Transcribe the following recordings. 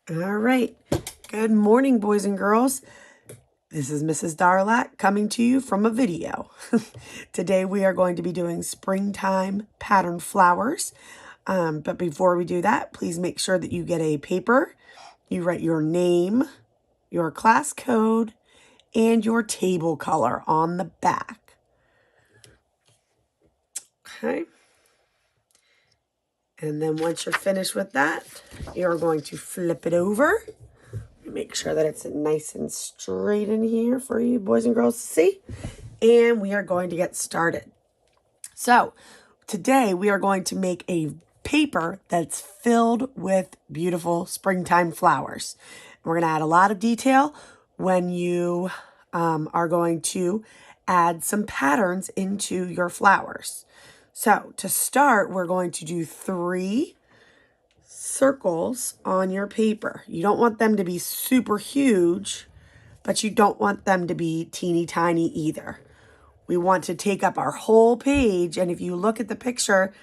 All right. Good morning, boys and girls. This is Mrs. Darlat coming to you from a video. Today we are going to be doing springtime pattern flowers. But before we do that, please make sure that you get a paper. You write your name, your class code, and your table color on the back. Okay. And then once you're finished with that, you're going to flip it over. Make sure that it's nice and straight in here for you boys and girls to see. And we are going to get started. So today we are going to make a paper that's filled with beautiful springtime flowers. We're going to add a lot of detail when you are going to add some patterns into your flowers. So to start, we're going to do 3 circles on your paper. You don't want them to be super huge, but you don't want them to be teeny tiny either. We want to take up our whole page, and if you look at the picture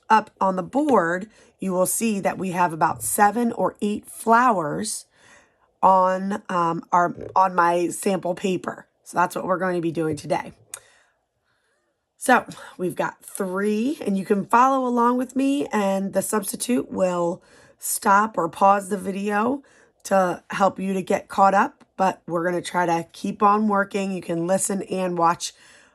up on the board, you will see that we have about 7 or 8 flowers on my sample paper. So that's what we're going to be doing today. So we've got 3, and you can follow along with me, and the substitute will stop or pause the video to help you to get caught up, but we're going to try to keep on working. You can listen and watch,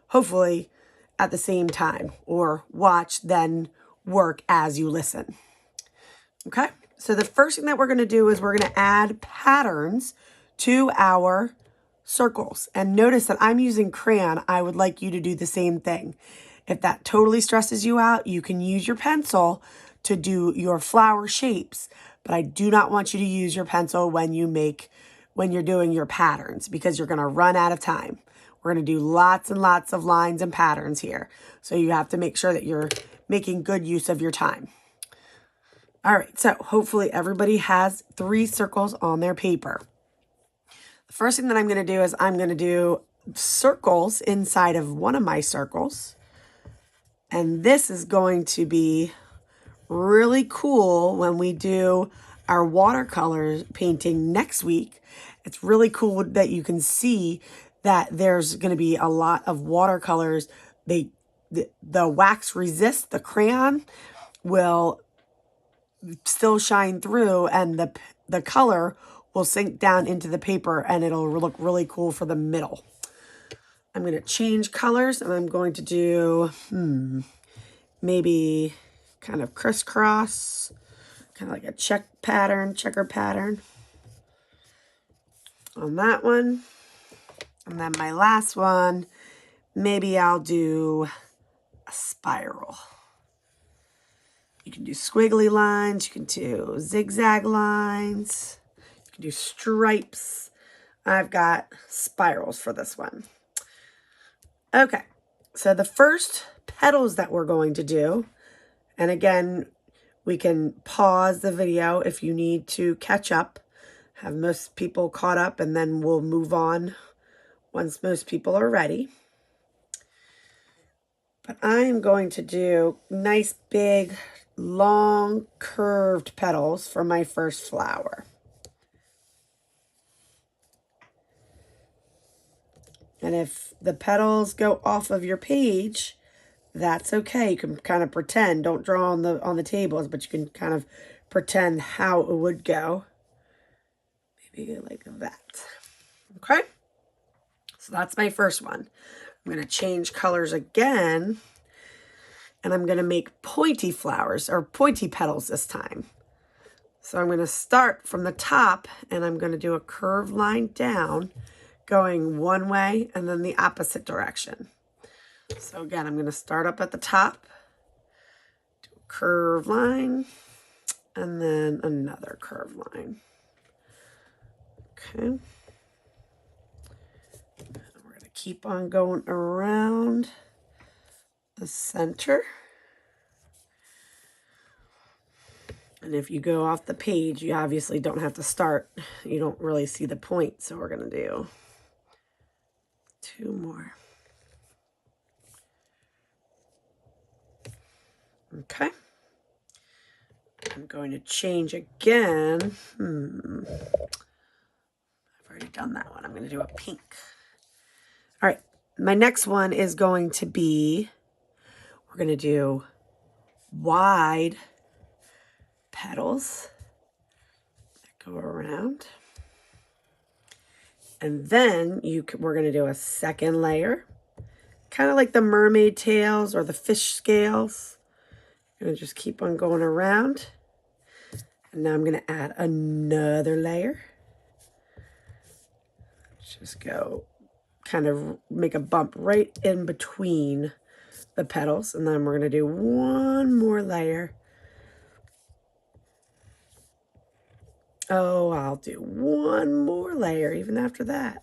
hopefully at the same time, or watch then work as you listen. Okay, so the first thing that we're going to do is we're going to add patterns to our circles. And notice that I'm using crayon. I would like you to do the same thing. If that totally stresses you out, you can use your pencil to do your flower shapes, but I do not want you to use your pencil when you're doing your patterns, because you're going to run out of time. We're going to do lots and lots of lines and patterns here. So you have to make sure that you're making good use of your time. All right, so hopefully everybody has 3 circles on their paper. The first thing that I'm going to do is I'm going to do circles inside of one of my circles. And this is going to be really cool when we do our watercolor painting next week. It's really cool that you can see that there's going to be a lot of watercolors. The wax resists, the crayon will still shine through, and the color will sink down into the paper, and it'll look really cool for the middle. I'm going to change colors, and I'm going to do maybe kind of crisscross, kind of like a checker pattern on that one. And then my last one, maybe I'll do a spiral. You can do squiggly lines, you can do zigzag lines, you can do stripes. I've got spirals for this one. Okay, so the first petals that we're going to do, and again, we can pause the video if you need to catch up, have most people caught up, and then we'll move on once most people are ready. But I am going to do nice, big, long, curved petals for my first flower. And if the petals go off of your page, that's okay. You can kind of pretend. Don't draw on the tables, but you can kind of pretend how it would go. Maybe like that. Okay? So that's my first one. I'm going to change colors again, and I'm going to make pointy flowers, or pointy petals this time. So I'm going to start from the top, and I'm going to do a curved line down, going one way and then the opposite direction. So again, I'm going to start up at the top, do a curved line, and then another curved line. Okay. We're going to keep on going around the center. And if you go off the page, you obviously don't have to start. You don't really see the point. So we're going to do 2 more. Okay. I'm going to change again. I've already done that one. I'm going to do a pink. All right. My next one is going to be, we're going to do wide petals that go around. And then we're going to do a second layer, kind of like the mermaid tails or the fish scales. I'm going to just keep on going around. And now I'm going to add another layer. Just go kind of make a bump right in between the petals. And then we're going to do one more layer. Oh, I'll do one more layer even after that.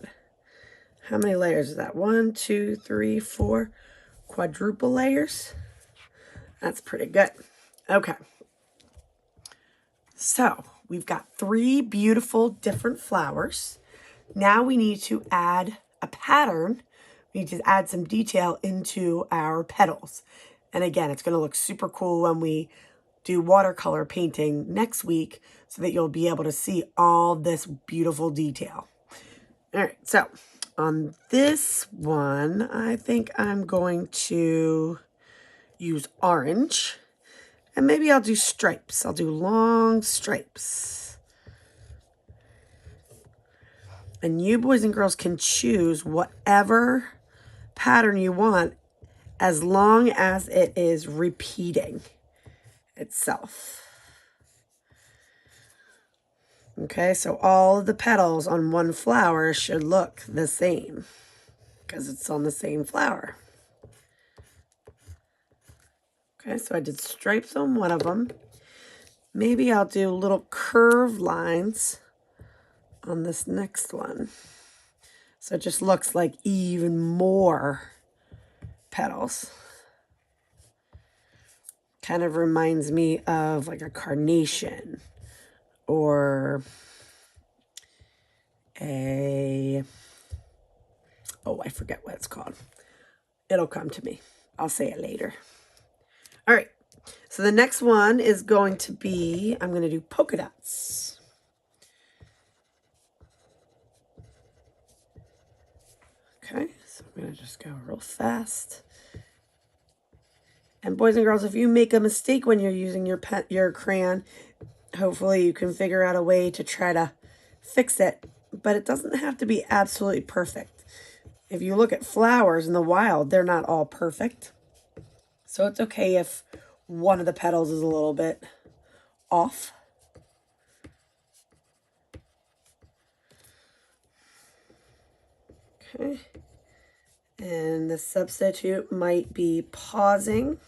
How many layers is that? 1, 2, 3, 4. Quadruple layers. That's pretty good. Okay. So we've got 3 beautiful different flowers. Now we need to add a pattern. We need to add some detail into our petals. And again, it's going to look super cool when we do watercolor painting next week so that you'll be able to see all this beautiful detail. All right, so on this one, I think I'm going to use orange. And maybe I'll do stripes. I'll do long stripes. And you boys and girls can choose whatever pattern you want as long as it is repeating itself. Okay, so all of the petals on one flower should look the same because it's on the same flower. Okay, so I did stripes on one of them. Maybe I'll do little curved lines on this next one. So it just looks like even more petals. Kind of reminds me of like a carnation or I forget what it's called. It'll come to me. I'll say it later. All right. So the next one is going to be, I'm going to do polka dots. Okay. So I'm going to just go real fast. And boys and girls, if you make a mistake when you're using your crayon, hopefully you can figure out a way to try to fix it. But it doesn't have to be absolutely perfect. If you look at flowers in the wild, they're not all perfect. So it's okay if one of the petals is a little bit off. Okay. And the substitute might be pausing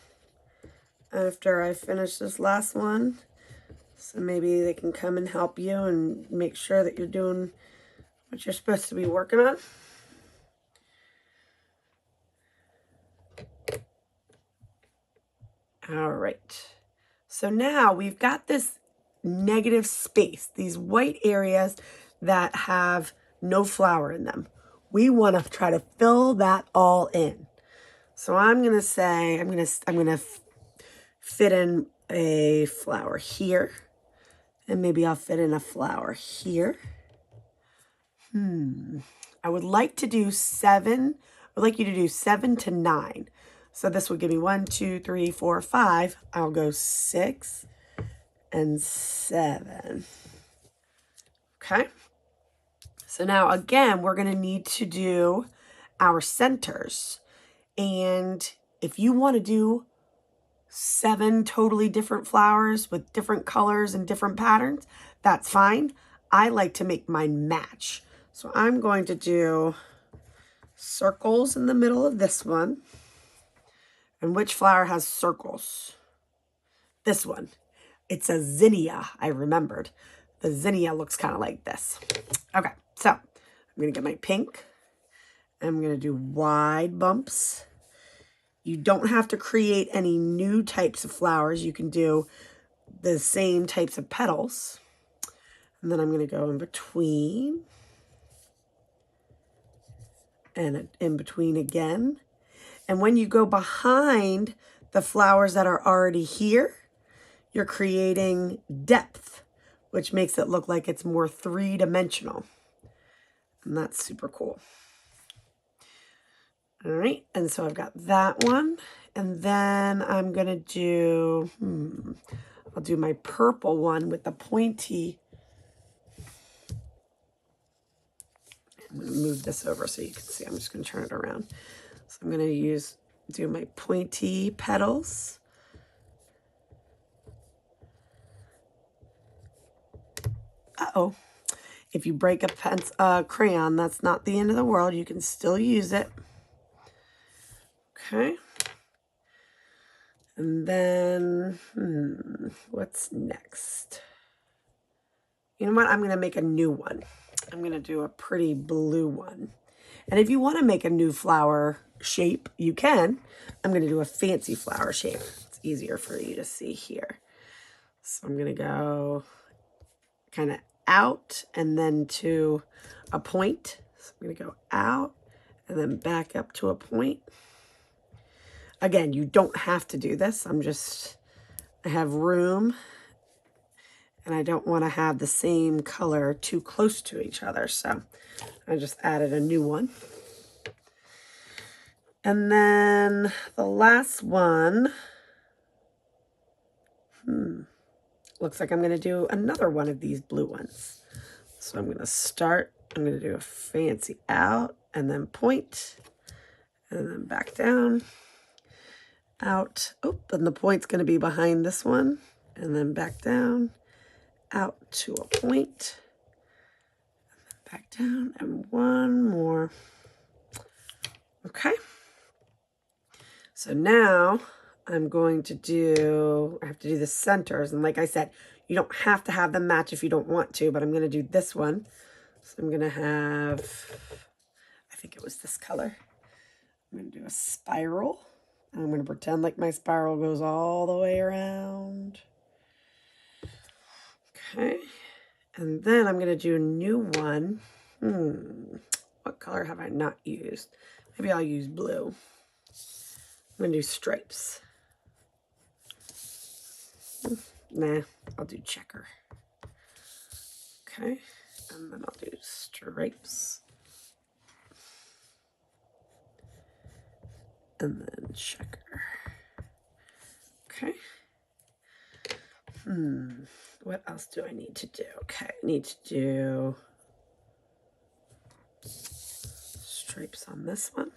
after I finish this last one. So maybe they can come and help you and make sure that you're doing what you're supposed to be working on. All right. So now we've got this negative space, these white areas that have no flower in them. We want to try to fill that all in. So I'm going to say, I'm going to fit in a flower here. And maybe I'll fit in a flower here. I would like to do 7. I would like you to do 7 to 9. So this would give me 1, 2, 3, 4, 5. I'll go 6 and 7. Okay. So now again, we're going to need to do our centers. And if you want to do 7 totally different flowers with different colors and different patterns, that's fine. I like to make mine match. So I'm going to do circles in the middle of this one. And which flower has circles? This one. It's a zinnia, I remembered. The zinnia looks kind of like this. Okay, so I'm going to get my pink. I'm going to do wide bumps. You don't have to create any new types of flowers. You can do the same types of petals. And then I'm going to go in between. And in between again. And when you go behind the flowers that are already here, you're creating depth, which makes it look like it's more three-dimensional. And that's super cool. All right, and so I've got that one. And then I'm going to do, I'll do my purple one with the pointy. I'm going to move this over so you can see. I'm just going to turn it around. So I'm going to do my pointy petals. Uh-oh. If you break a crayon, that's not the end of the world. You can still use it. Okay. And then, what's next? You know what? I'm going to make a new one. I'm going to do a pretty blue one. And if you want to make a new flower shape, you can. I'm going to do a fancy flower shape. It's easier for you to see here. So I'm going to go kind of out and then to a point. So I'm going to go out and then back up to a point. Again, you don't have to do this. I have room and I don't want to have the same color too close to each other. So I just added a new one. And then the last one, looks like I'm going to do another one of these blue ones. So I'm going to do a fancy out and then point and then back down, out. Oh, and the point's going to be behind this one and then back down, out to a point, and then back down, and one more. Okay. So now I'm going to I have to do the centers. And like I said, you don't have to have them match if you don't want to, but I'm going to do this one. So I'm going to have, I think it was this color. I'm going to do a spiral. And I'm going to pretend like my spiral goes all the way around. Okay. And then I'm going to do a new one. What color have I not used? Maybe I'll use blue. I'm going to do stripes. Nah, I'll do checker. Okay, and then I'll do stripes. And then checker. Okay. What else do I need to do? Okay, I need to do stripes on this one.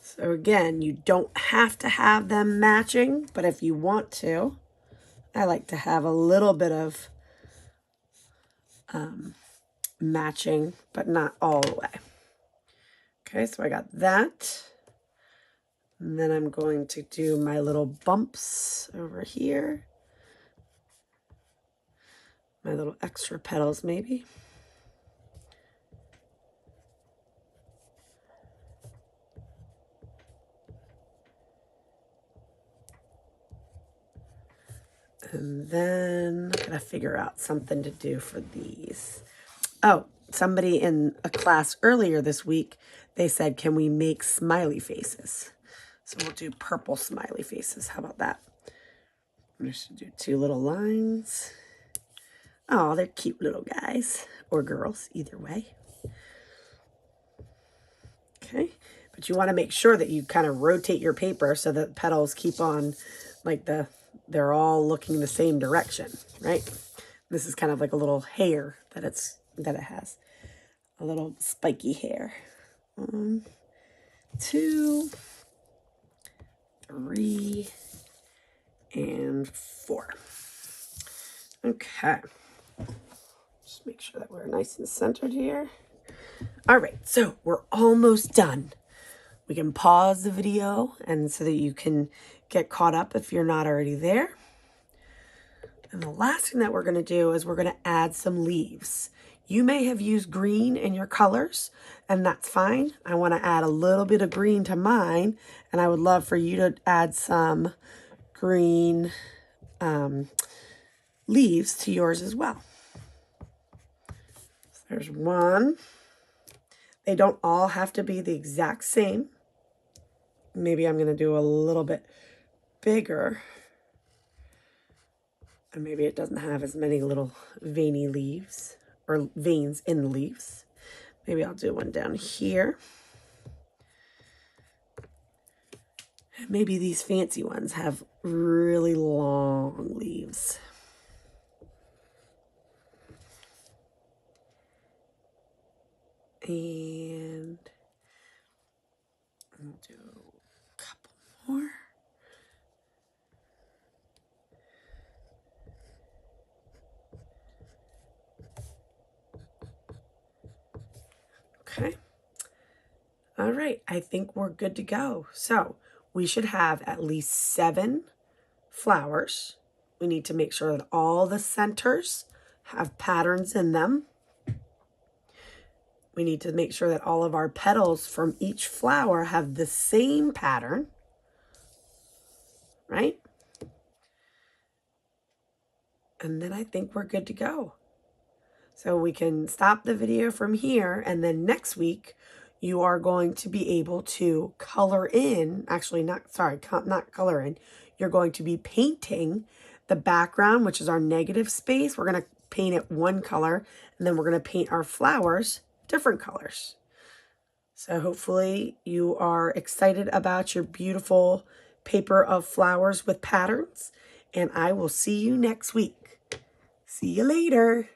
So again, you don't have to have them matching, but if you want to, I like to have a little bit of matching, but not all the way. Okay, so I got that. And then I'm going to do my little bumps over here. My little extra petals maybe. And then I gotta figure out something to do for these. Oh, somebody in a class earlier this week, they said, can we make smiley faces? So we'll do purple smiley faces. How about that? I'm just gonna do 2 little lines. Oh, they're cute little guys or girls, either way. Okay, but you want to make sure that you kind of rotate your paper so that petals keep on like they're all looking the same direction, right? This is kind of like a little hair that it has. A little spiky hair. 1, 2, 3, and 4. Okay. Just make sure that we're nice and centered here. All right, so we're almost done. We can pause the video and so that you can get caught up if you're not already there. And the last thing that we're going to do is we're going to add some leaves. You may have used green in your colors, and that's fine. I want to add a little bit of green to mine, and I would love for you to add some green leaves to yours as well. So there's one. They don't all have to be the exact same. Maybe I'm going to do a little bit bigger, and maybe it doesn't have as many little veiny leaves or veins in the leaves. Maybe I'll do one down here. Maybe these fancy ones have really long leaves. And I'll do a couple more. Okay. All right, I think we're good to go. So we should have at least 7 flowers. We need to make sure that all the centers have patterns in them. We need to make sure that all of our petals from each flower have the same pattern, right? And then I think we're good to go. So we can stop the video from here, and then next week you are going to be able to color in, actually not color in, you're going to be painting the background, which is our negative space. We're going to paint it one color, and then we're going to paint our flowers different colors. So hopefully you are excited about your beautiful paper of flowers with patterns, and I will see you next week. See you later.